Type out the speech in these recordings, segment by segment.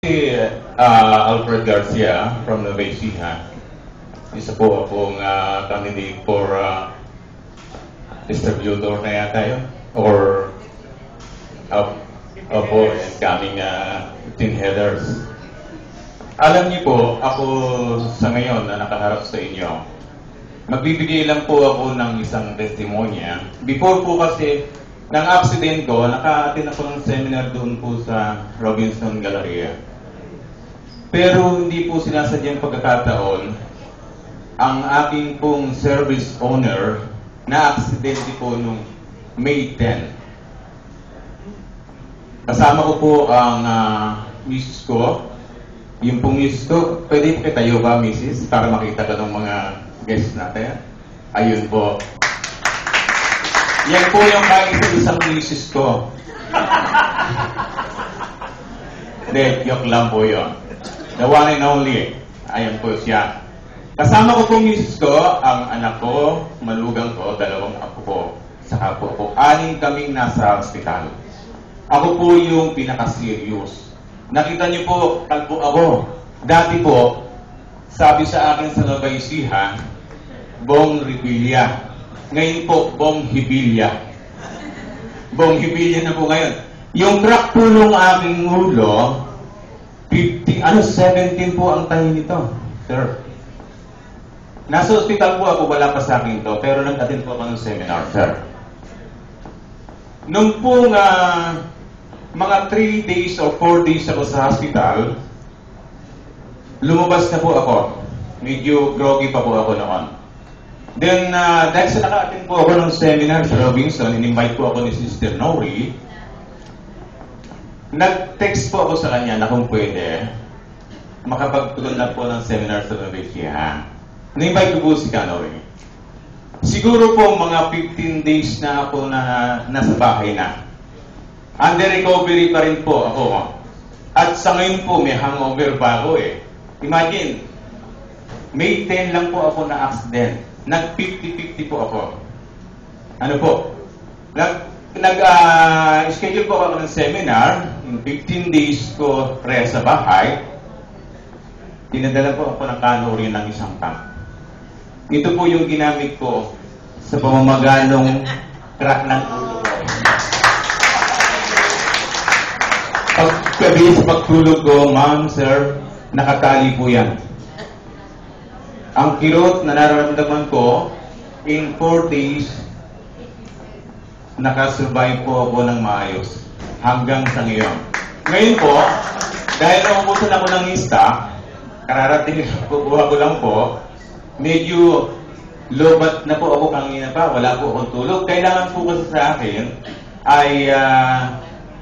Alfred Garcia from Nueva Ecija. Isa po akong candidate for distributor na yata yun. Or opo, coming 15 headers. Alam niyo po, ako sa ngayon na nakaharap sa inyo, magbibigay lang po ako ng isang testimonya. Before po kasi ng accident ko, naka-attend ako ng seminar doon po sa Robinson Galleria. Pero hindi po sinasadyang pagkakataon, ang aking pong service owner na aksidente po nung May 10. Kasama ko po ang misis ko. Yung pong misis ko, pwede po tayo ba, misis? Para makita ka ng mga guests natin. Ayun po. Yan po yung isang misis ko. Hindi, joke lang po yun. The one and only. Ayan po siya. Kasama ko po misis ko, ang anak ko, malugang ko, 2 apo ko. Saka po ako, 6 kaming nasa hospital. Ako po yung pinaka-serious. Nakita niyo po, kalbo ako. Dati po, sabi sa akin sa Nueva Ecija, Bong Revilla. Ngayon po, Bong Hibilya. Bong Hibilya na po ngayon. Yung crack po ng aking ulo, 17 po ang tayo nito, sir. Nasa ospital po ako, wala pa sa akin to, pero nag-attend po ako ng seminar, sir. Nung pong mga 3 days or 4 days ako sa hospital, lumabas na po ako. Medyo groggy pa po ako noon. Then, dahil sa naka-attend po ako ng seminar sa Robinson, in-invite po ako ni Sister Nori, nag-text po ako sa kanya na kung pwede, makapagtugon na po ng seminar sa Nueva Ecija. Na-invite ko po si Nori. Siguro po mga 15 days na ako na nasa bahay na. Under recovery pa rin po ako. At sa ngayon po, may hangover pa ako eh. Imagine, May 10 lang po ako na accident. Nag-50-50 po ako. Ano po? Nag-schedule po ako ng seminar. In 15 days ko rest sa bahay. Dinadala po ako ng Nori ng isang tank. Ito po yung ginamit ko sa pamamaganong crack ng ulo ko. Pagkabi sa pagtulog ko, ma'am, sir, nakatali po yan. Ang kirot na nararamdaman ko, in 4 days, nakasurvive po ako ng maayos. Hanggang sa ngayon. Ngayon po, dahil naubusan ako ng lista, kararating kukuha ko lang po, medyo lobat na po ako kanina pa, wala po akong tulog. Kailangan po kasi sa akin ay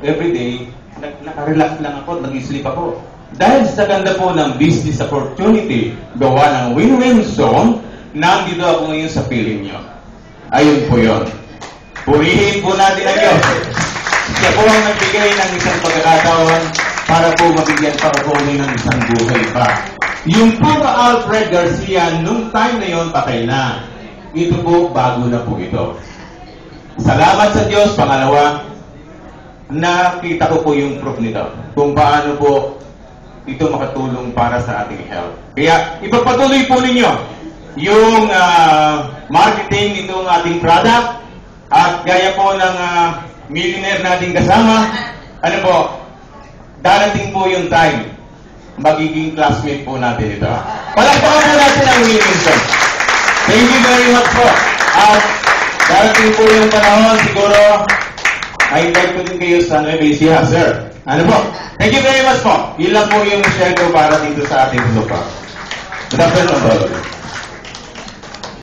everyday, nakarelax lang ako, nag-sleep ako. Dahil sa ganda po ng business opportunity, gawa ng win-win zone, nandito ako ngayon sa piling nyo. Ayun po yun. Purihin po natin ang Diyos. Siya po ang nagbigay ng isang pagkakataon para po mabigyan pa ako ng isang buhay pa. Yung puro Alfred Garcia, nung time na yon patay na. Ito po, bago na po ito. Salamat sa Diyos. Pangalawa, nakita ko po yung proof nito. Kung paano po ito makatulong para sa ating health. Kaya, ipagpatuloy po ninyo yung marketing nitong ating product at gaya po ng millionaire nating kasama, ano po, darating po yung time magiging classmate po natin ito. Palakpakan po natin ang Williamson. Thank you very much po. At darating po yung panahon, siguro, ma-invite ko din kayo sa Nueva Ecija, sir. Ano po? Thank you very much po. Yun lang po yung share ko para dito sa ating lupa. Good afternoon, brother.